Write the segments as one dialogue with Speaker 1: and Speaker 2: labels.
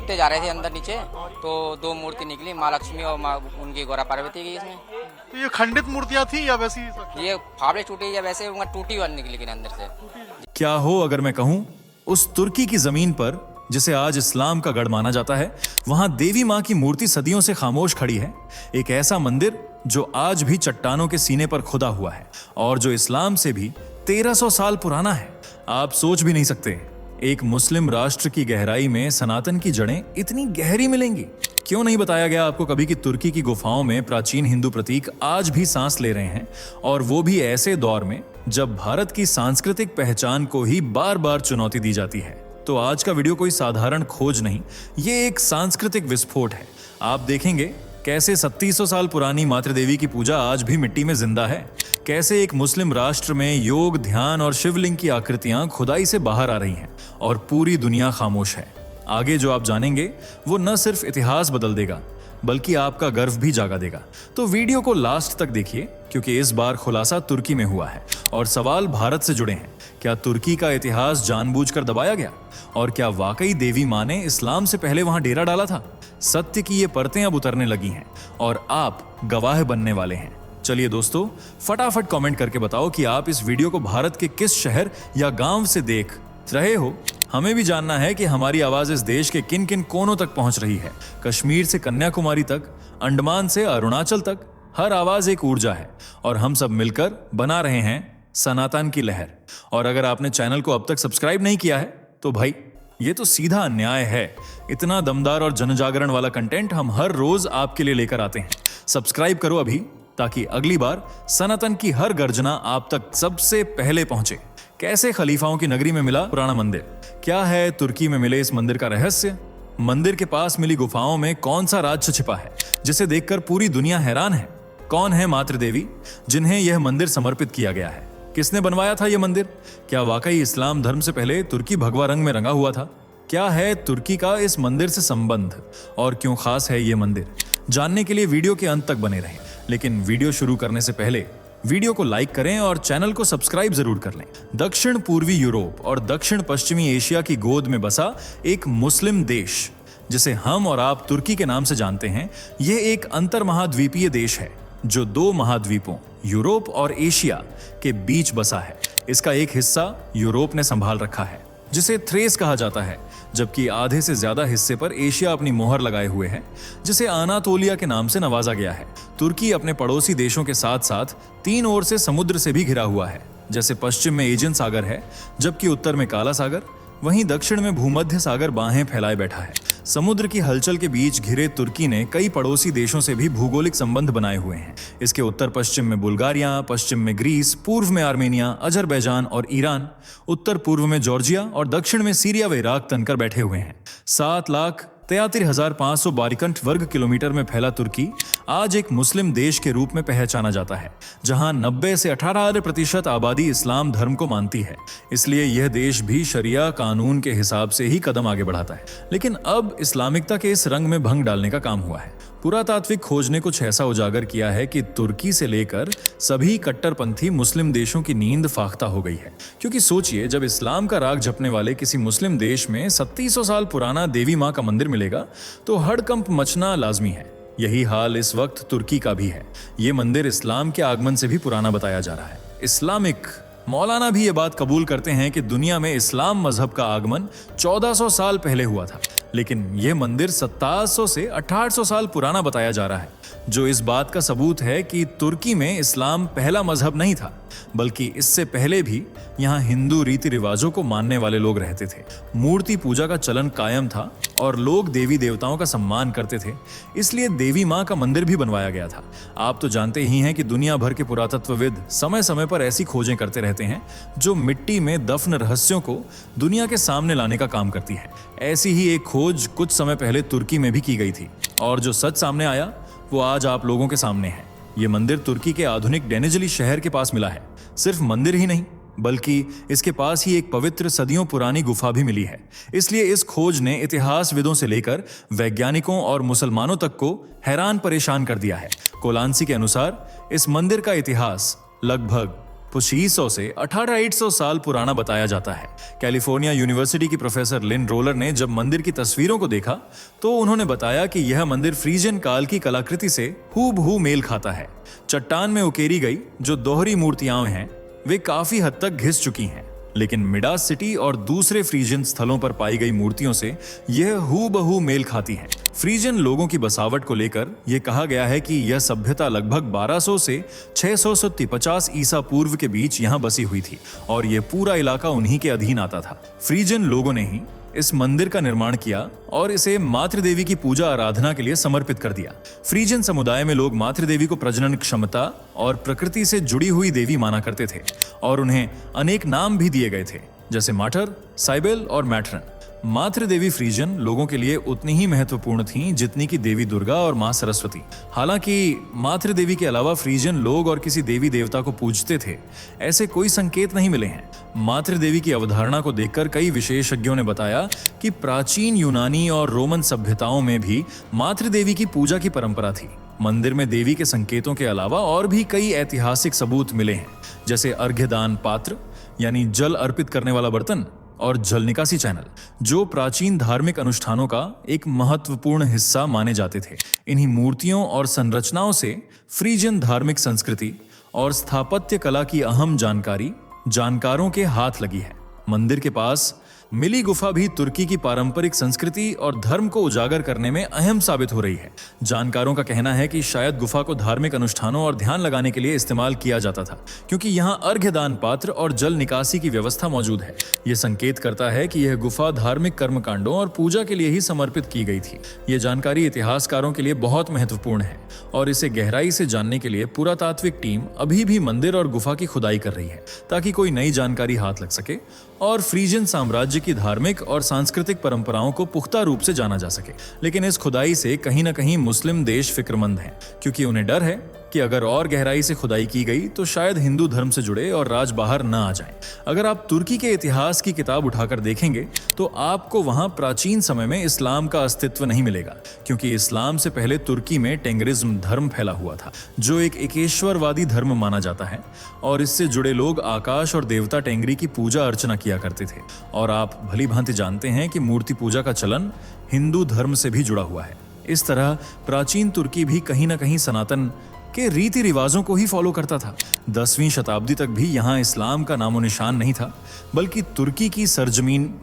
Speaker 1: खोदते जा रहे थे अंदर नीचे, तो दो मूर्ति निकली, माँ लक्ष्मी और माँ उनकी गौरा पार्वती की। इसमें
Speaker 2: तो ये खंडित मूर्तियां थी या वैसी?
Speaker 1: ये फावड़े टूटी या वैसे टूटी हुई निकली, लेकिन अंदर से।
Speaker 3: क्या हो अगर मैं कहूं, उस तुर्की की जमीन पर जिसे आज इस्लाम का गढ़ माना जाता है, वहां देवी मां की मूर्ति सदियों से खामोश खड़ी है। एक ऐसा मंदिर जो आज भी चट्टानों के सीने पर खुदा हुआ है और जो इस्लाम से भी 1300 साल पुराना है। आप सोच भी नहीं सकते, एक मुस्लिम राष्ट्र की गहराई में सनातन की जड़ें इतनी गहरी मिलेंगी। क्यों नहीं बताया गया आपको कभी कि तुर्की की गुफाओं में प्राचीन हिंदू प्रतीक आज भी सांस ले रहे हैं, और वो भी ऐसे दौर में जब भारत की सांस्कृतिक पहचान को ही बार बार चुनौती दी जाती है। तो आज का वीडियो कोई साधारण खोज नहीं, ये एक सांस्कृतिक विस्फोट है। आप देखेंगे कैसे 3700 साल पुरानी मातृ देवी की पूजा आज भी मिट्टी में जिंदा है, कैसे एक मुस्लिम राष्ट्र में योग, ध्यान और शिवलिंग की आकृतियां खुदाई से बाहर आ रही हैं और पूरी दुनिया खामोश है। आगे जो आप जानेंगे वो न सिर्फ इतिहास बदल देगा बल्कि आपका गर्व भी जागा देगा। तो वीडियो को लास्ट तक देखिए, क्योंकि इस बार खुलासा तुर्की में हुआ है और सवाल भारत से जुड़े हैं। क्या तुर्की का इतिहास जानबूझकर दबाया गया, और क्या वाकई देवी मां ने इस्लाम से पहले वहां डेरा डाला था? सत्य की ये परतें अब उतरने लगी हैं और आप गवाह बनने वाले हैं। चलिए दोस्तों, फटाफट कमेंट करके बताओ कि आप इस वीडियो को भारत के किस शहर या गांव से देख रहे हो। हमें भी जानना है कि हमारी आवाज इस देश के किन किन कोनों तक पहुंच रही है। कश्मीर से कन्याकुमारी तक, अंडमान से अरुणाचल तक, हर आवाज एक ऊर्जा है और हम सब मिलकर बना रहे हैं सनातन की लहर। और अगर आपने चैनल को अब तक सब्सक्राइब नहीं किया है तो भाई ये तो सीधा अन्याय है। इतना दमदार और जनजागरण वाला कंटेंट हम हर रोज आपके लिए लेकर आते हैं। सब्सक्राइब करो अभी, ताकि अगली बार सनातन की हर गर्जना आप तक सबसे पहले पहुंचे। कैसे खलीफाओं की नगरी में मिला पुराना मंदिर? क्या है तुर्की में मिले इस मंदिर का रहस्य? मंदिर के पास मिली गुफाओं में कौन सा राज छिपा है जिसे देखकर पूरी दुनिया हैरान है? कौन है मातृ देवी जिन्हें यह मंदिर समर्पित किया गया है? किसने बनवाया था यह मंदिर? क्या वाकई इस्लाम धर्म से पहले तुर्की भगवा रंग में रंगा हुआ था? क्या है तुर्की का इस मंदिर से संबंध और क्यों खास है यह मंदिर? जानने के लिए वीडियो के अंत तक बने रहें। लेकिन वीडियो शुरू करने से पहले वीडियो को लाइक करें और चैनल को सब्सक्राइब जरूर कर लें। दक्षिण पूर्वी यूरोप और दक्षिण पश्चिमी एशिया की गोद में बसा एक मुस्लिम देश जिसे हम और आप तुर्की के नाम से जानते हैं, यह एक अंतर महाद्वीपीय देश है जो दो महाद्वीपों यूरोप और एशिया के बीच बसा है। इसका एक हिस्सा यूरोप ने संभाल रखा है जिसे थ्रेस कहा जाता है, जबकि आधे से ज्यादा हिस्से पर एशिया अपनी मोहर लगाए हुए है जिसे अनातोलिया के नाम से नवाजा गया है। तुर्की अपने पड़ोसी देशों के साथ साथ तीन ओर से समुद्र से भी घिरा हुआ है। जैसे पश्चिम में एजियन सागर है, जबकि उत्तर में काला सागर, वहीं दक्षिण में भूमध्य सागर बाहें फैलाए बैठा है। समुद्र की हलचल के बीच घिरे तुर्की ने कई पड़ोसी देशों से भी भूगोलिक संबंध बनाए हुए हैं। इसके उत्तर पश्चिम में बुल्गारिया, पश्चिम में ग्रीस, पूर्व में आर्मेनिया, अजरबैजान और ईरान, उत्तर पूर्व में जॉर्जिया और दक्षिण में सीरिया व इराक तनकर बैठे हुए हैं। 7,73,500 बारिकंठ वर्ग किलोमीटर में फैला तुर्की आज एक मुस्लिम देश के रूप में पहचाना जाता है, जहां 90 से 18% आबादी इस्लाम धर्म को मानती है। इसलिए यह देश भी शरिया कानून के हिसाब से ही कदम आगे बढ़ाता है। लेकिन अब इस्लामिकता के इस रंग में भंग डालने का काम हुआ है। पुरातात्विक खोज ने कुछ ऐसा उजागर किया है कि तुर्की से लेकर सभी कट्टरपंथी मुस्लिम देशों की नींद फाख्ता हो गई है। क्योंकि सोचिए, जब इस्लाम का राग जपने वाले किसी मुस्लिम देश में 3700 साल पुराना देवी मां का मंदिर मिलेगा तो हड़कंप मचना लाजमी है। यही हाल इस वक्त तुर्की का भी है। ये मंदिर इस्लाम के आगमन से भी पुराना बताया जा रहा है। इस्लामिक मौलाना भी ये बात कबूल करते हैं कि दुनिया में इस्लाम मजहब का आगमन 1400 साल पहले हुआ था, लेकिन यह मंदिर 1700 से 1800 साल पुराना बताया जा रहा है, जो इस बात का सबूत है कि तुर्की में इस्लाम पहला मजहब नहीं था, बल्कि इससे पहले भी यहाँ हिंदू रीति रिवाजों को मानने वाले लोग रहते थे। मूर्ति पूजा का चलन कायम था और लोग देवी देवताओं का सम्मान करते थे, इसलिए देवी मां का मंदिर भी बनवाया गया था। आप तो जानते ही हैं कि दुनिया भर के पुरातत्वविद समय समय पर ऐसी खोजें करते रहते हैं जो मिट्टी में दफन रहस्यों को दुनिया के सामने लाने का काम करती है। ऐसी ही एक खोज कुछ समय पहले तुर्की में भी की गई थी, और जो सच सामने आया वो आज आप लोगों के सामने है। ये मंदिर तुर्की के आधुनिक डेनिजली शहर के पास मिला है। सिर्फ मंदिर ही नहीं, बल्कि इसके पास ही एक पवित्र सदियों पुरानी गुफा भी मिली है। इसलिए इस खोज ने इतिहासविदों से लेकर वैज्ञानिकों और मुसलमानों तक को हैरान परेशान कर दिया है। कोलांसी के अनुसार इस मंदिर का इतिहास लगभग 2500 से 1800 साल पुराना बताया जाता है। कैलिफोर्निया यूनिवर्सिटी की प्रोफेसर लिन रोलर ने जब मंदिर की तस्वीरों को देखा तो उन्होंने बताया कि यह मंदिर फ्रीजियन काल की कलाकृति से हूबहू मेल खाता है। चट्टान में उकेरी गई जो दोहरी मूर्तियां हैं वे काफी हद तक घिस चुकी हैं, लेकिन मिडास सिटी और दूसरे फ्रीजियन स्थलों पर पाई गई मूर्तियों से यह हूबहू मेल खाती हैं। फ्रीजियन लोगों की बसावट को लेकर यह कहा गया है कि यह सभ्यता लगभग 1200 से 650 ईसा पूर्व के बीच यहां बसी हुई थी और यह पूरा इलाका उन्हीं के अधीन आता था। फ्रीजियन लोगों ने ही इस मंदिर का निर्माण किया और इसे मातृदेवी की पूजा आराधना के लिए समर्पित कर दिया। फ्रीजियन समुदाय में लोग मातृदेवी को प्रजनन क्षमता और प्रकृति से जुड़ी हुई देवी माना करते थे और उन्हें अनेक नाम भी दिए गए थे, जैसे माटर, साइबेल और मैट्रन। मातृदेवी फ्रीजियन लोगों के लिए उतनी ही महत्वपूर्ण थीं जितनी कि देवी दुर्गा और मां सरस्वती। हालांकि मातृदेवी के अलावा फ्रीजियन लोग और किसी देवी देवता को पूजते थे, ऐसे कोई संकेत नहीं मिले हैं। मातृदेवी की अवधारणा को देखकर कई विशेषज्ञों ने बताया कि प्राचीन यूनानी और रोमन सभ्यताओं में भी मातृदेवी की पूजा की परंपरा थी। मंदिर में देवी के संकेतों के अलावा और भी कई ऐतिहासिक सबूत मिले हैं, जैसे अर्घ्यदान पात्र यानी जल अर्पित करने वाला बर्तन और जल निकासी चैनल, जो प्राचीन धार्मिक अनुष्ठानों का एक महत्वपूर्ण हिस्सा माने जाते थे। इन्हीं मूर्तियों और संरचनाओं से फ्रीजियन धार्मिक संस्कृति और स्थापत्य कला की अहम जानकारी जानकारों के हाथ लगी है। मंदिर के पास मिली गुफा भी तुर्की की पारंपरिक संस्कृति और धर्म को उजागर करने में अहम साबित हो रही है। जानकारों का कहना है कि शायद गुफा को धार्मिक अनुष्ठानों और ध्यान लगाने के लिए इस्तेमाल किया जाता था, क्योंकि यहाँ अर्घ्यदान पात्र और जल निकासी की व्यवस्था मौजूद है। यह संकेत करता है कि यह गुफा धार्मिक कर्मकांडों और पूजा के लिए ही समर्पित की गई थी। यह जानकारी इतिहासकारों के लिए बहुत महत्वपूर्ण है और इसे गहराई से जानने के लिए पुरातात्विक टीम अभी भी मंदिर और गुफा की खुदाई कर रही है, ताकि कोई नई जानकारी हाथ लग सके और फ्रीजियन साम्राज्य की धार्मिक और सांस्कृतिक परंपराओं को पुख्ता रूप से जाना जा सके। लेकिन इस खुदाई से कहीं न कहीं मुस्लिम देश फिक्रमंद हैं, क्योंकि उन्हें डर है कि अगर और गहराई से खुदाई की गई तो शायद हिंदू धर्म से जुड़े और राज बाहर न आ जाएं। अगर आप तुर्की के इतिहास की किताब उठाकर देखेंगे तो आपको वहां प्राचीन समय में इस्लाम का अस्तित्व नहीं मिलेगा, क्योंकि इस्लाम से पहले तुर्की में टेंगरिज्म धर्म फैला हुआ था, जो एक एकेश्वरवादी धर्म माना जाता है और इससे जुड़े लोग आकाश और देवता टेंगरी की पूजा अर्चना किया करते थे। और आप भली भांति जानते हैं कि मूर्ति पूजा का चलन हिंदू धर्म से भी जुड़ा हुआ है। इस तरह प्राचीन तुर्की भी कहीं न कहीं सनातन के रीति रिवाजों को ही फॉलो करता था। 10वीं शताब्दी तक भी यहाँ इस्लाम का नामो निशान नहीं था, बल्कि तुर्की की सरजमीन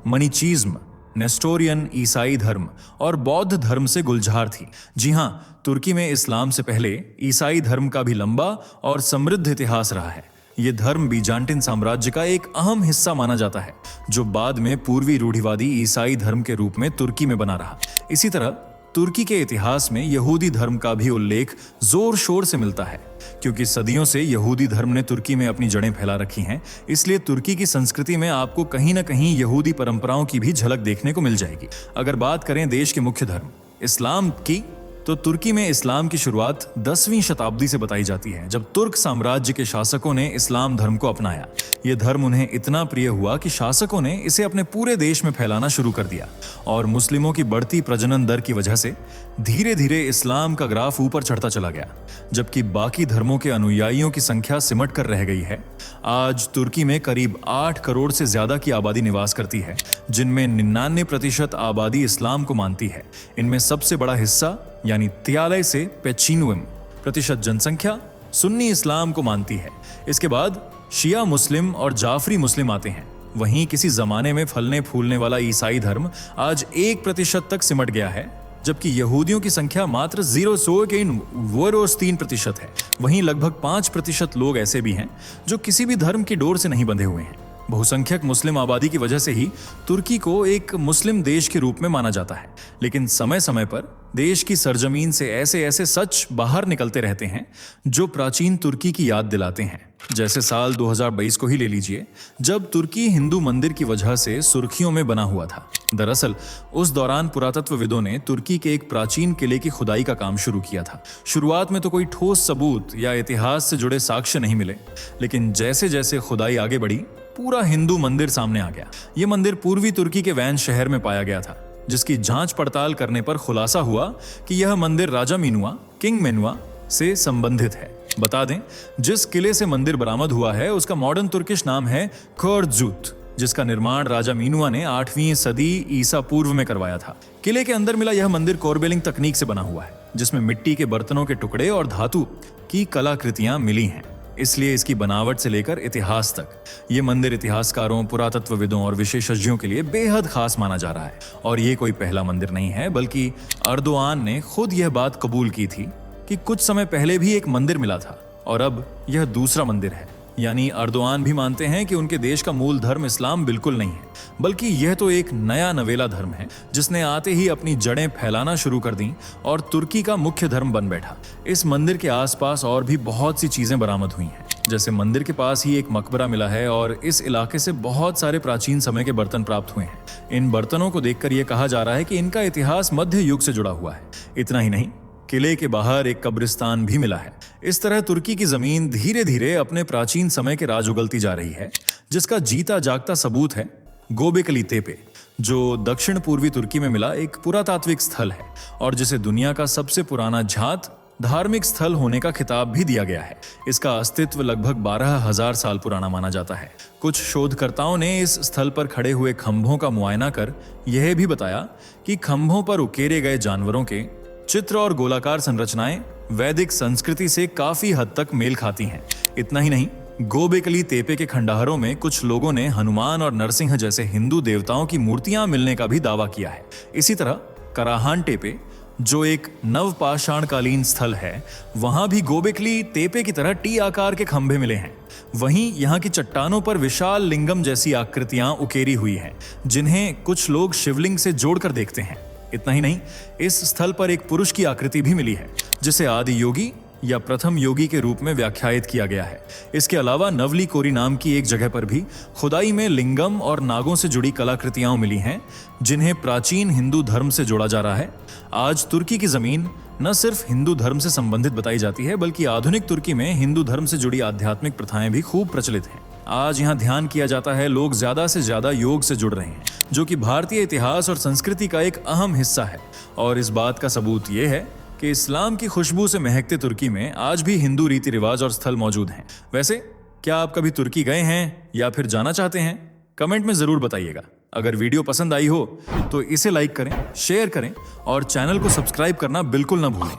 Speaker 3: मनीचीज्म, नेस्टोरियन ईसाई धर्म और बौद्ध धर्म से गुलजार थी। जी हाँ, तुर्की में इस्लाम से पहले ईसाई धर्म का भी लंबा और समृद्ध इतिहास रहा है। ये धर्म बीजांटिन साम्राज्य का एक अहम हिस्सा माना जाता है, जो बाद में पूर्वी रूढ़िवादी ईसाई धर्म के रूप में तुर्की में बना रहा। इसी तरह तुर्की के इतिहास में यहूदी धर्म का भी उल्लेख जोर शोर से मिलता है, क्योंकि सदियों से यहूदी धर्म ने तुर्की में अपनी जड़ें फैला रखी हैं। इसलिए तुर्की की संस्कृति में आपको कहीं न कहीं यहूदी परंपराओं की भी झलक देखने को मिल जाएगी। अगर बात करें देश के मुख्य धर्म इस्लाम की, तो तुर्की में इस्लाम की शुरुआत 10वीं शताब्दी से बताई जाती है, जब तुर्क साम्राज्य के शासकों ने इस्लाम धर्म को अपनाया। यह धर्म उन्हें इतना प्रिय हुआ कि शासकों ने इसे अपने पूरे देश में फैलाना शुरू कर दिया और मुस्लिमों की बढ़ती प्रजनन दर की वजह से धीरे धीरे इस्लाम का ग्राफ ऊपर चढ़ता चला गया, जबकि बाकी धर्मों के अनुयायियों की संख्या सिमट कर रह गई है। आज तुर्की में करीब 8 करोड़ से ज्यादा की आबादी निवास करती है, जिनमें 99% आबादी इस्लाम को मानती है। इनमें सबसे बड़ा हिस्सा यानी 43 से 95% जनसंख्या सुन्नी इस्लाम को मानती है। इसके बाद शिया मुस्लिम और जाफरी मुस्लिम आते हैं। वहीं किसी जमाने में फलने फूलने वाला ईसाई धर्म आज 1% तक सिमट गया है, जबकि यहूदियों की संख्या मात्र 0.03% है। वहीं लगभग 5% लोग ऐसे भी हैं जो किसी भी धर्म की डोर से नहीं बंधे हुए हैं। बहुसंख्यक मुस्लिम आबादी की वजह से ही तुर्की को एक मुस्लिम देश के रूप में माना जाता है, लेकिन समय समय पर देश की सरजमीन से ऐसे सच बाहर निकलते रहते हैं जो प्राचीन तुर्की की याद दिलाते हैं। जैसे साल 2022 को ही ले लीजिए, जब तुर्की हिंदू मंदिर की वजह से सुर्खियों में बना हुआ था। दरअसल उस दौरान पुरातत्वविदों ने तुर्की के एक प्राचीन किले की खुदाई का काम शुरू किया था। शुरुआत में तो कोई ठोस सबूत या इतिहास से जुड़े साक्ष्य नहीं मिले, लेकिन जैसे जैसे खुदाई आगे बढ़ी, पूरा हिंदू मंदिर सामने आ गया। ये मंदिर पूर्वी तुर्की के वैन शहर में पाया गया था, जिसकी जांच पड़ताल करने पर खुलासा हुआ कि यह मंदिर राजा मीनुआ, किंग मेनुआ से संबंधित है। बता दें, जिस किले से मंदिर बरामद हुआ है उसका मॉडर्न तुर्किश नाम है कोर्जुत, जिसका निर्माण राजा मीनुआ ने 8वीं सदी ईसा पूर्व में करवाया था। किले के अंदर मिला यह मंदिर कोरबेलिंग तकनीक से बना हुआ है, जिसमें मिट्टी के बर्तनों के टुकड़े और धातु की कलाकृतियां मिली हैं। इसलिए इसकी बनावट से लेकर इतिहास तक ये मंदिर इतिहासकारों, पुरातत्वविदों और विशेषज्ञों के लिए बेहद खास माना जा रहा है। और ये कोई पहला मंदिर नहीं है, बल्कि अर्दोआन ने खुद यह बात कबूल की थी कि कुछ समय पहले भी एक मंदिर मिला था और अब यह दूसरा मंदिर है। यानी अर्दोआन भी मानते हैं कि उनके देश का मूल धर्म इस्लाम बिल्कुल नहीं है, बल्कि यह तो एक नया नवेला धर्म है जिसने आते ही अपनी जड़ें फैलाना शुरू कर दी और तुर्की का मुख्य धर्म बन बैठा। इस मंदिर के आसपास और भी बहुत सी चीजें बरामद हुई हैं, जैसे मंदिर के पास ही एक मकबरा मिला है और इस इलाके से बहुत सारे प्राचीन समय के बर्तन प्राप्त हुए हैं। इन बर्तनों को देखकर यह कहा जा रहा है कि इनका इतिहास मध्य युग से जुड़ा हुआ है। इतना ही नहीं, किले के बाहर एक कब्रिस्तान भी मिला है। इस तरह तुर्की की जमीन धीरे धीरे अपने प्राचीन समय के राज उगलती जा रही है, जिसका जीता जागता सबूत है गोबेकली तेपे, जो दक्षिण पूर्वी तुर्की में मिला एक पुरातात्विक स्थल है और जिसे दुनिया का सबसे पुराना झात धार्मिक स्थल होने का खिताब भी दिया गया है। इसका अस्तित्व लगभग 12,000 साल पुराना माना जाता है। कुछ शोधकर्ताओं ने इस स्थल पर खड़े हुए खंभों का मुआयना कर यह भी बताया कि खंभों पर उकेरे गए जानवरों के चित्र और गोलाकार संरचनाएं वैदिक संस्कृति से काफी हद तक मेल खाती हैं। इतना ही नहीं, गोबेकली तेपे के खंडहरों में कुछ लोगों ने हनुमान और नरसिंह जैसे हिंदू देवताओं की मूर्तियां मिलने का भी दावा किया है। इसी तरह कराहान टेपे, जो एक नवपाषाणकालीन स्थल है, वहां भी गोबेकली तेपे की तरह टी आकार के खंभे मिले हैं। वहीं यहाँ की चट्टानों पर विशाल लिंगम जैसी आकृतियां उकेरी हुई हैं, जिन्हें कुछ लोग शिवलिंग से जोड़कर देखते हैं। इतना ही नहीं, इस स्थल पर एक पुरुष की आकृति भी मिली है, जिसे आदि योगी या प्रथम योगी के रूप में व्याख्यायित किया गया है। इसके अलावा नवली कोरी नाम की एक जगह पर भी खुदाई में लिंगम और नागों से जुड़ी कलाकृतियां मिली हैं, जिन्हें प्राचीन हिंदू धर्म से जोड़ा जा रहा है। आज तुर्की की जमीन न सिर्फ हिंदू धर्म से संबंधित बताई जाती है, बल्कि आधुनिक तुर्की में हिंदू धर्म से जुड़ी आध्यात्मिक प्रथाएं भी खूब प्रचलित हैं। आज यहाँ ध्यान किया जाता है, लोग ज्यादा से ज्यादा योग से जुड़ रहे हैं, जो कि भारतीय इतिहास और संस्कृति का एक अहम हिस्सा है। और इस बात का सबूत ये है कि इस्लाम की खुशबू से महकते तुर्की में आज भी हिंदू रीति रिवाज और स्थल मौजूद हैं। वैसे क्या आप कभी तुर्की गए हैं या फिर जाना चाहते हैं? कमेंट में जरूर बताइएगा। अगर वीडियो पसंद आई हो तो इसे लाइक करें, शेयर करें और चैनल को सब्सक्राइब करना बिल्कुल ना भूलें।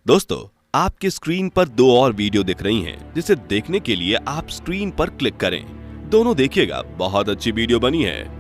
Speaker 4: दोस्तों, आपकी स्क्रीन पर 2 और वीडियो दिख रही हैं, जिसे देखने के लिए आप स्क्रीन पर क्लिक करें। दोनों देखिएगा, बहुत अच्छी वीडियो बनी है।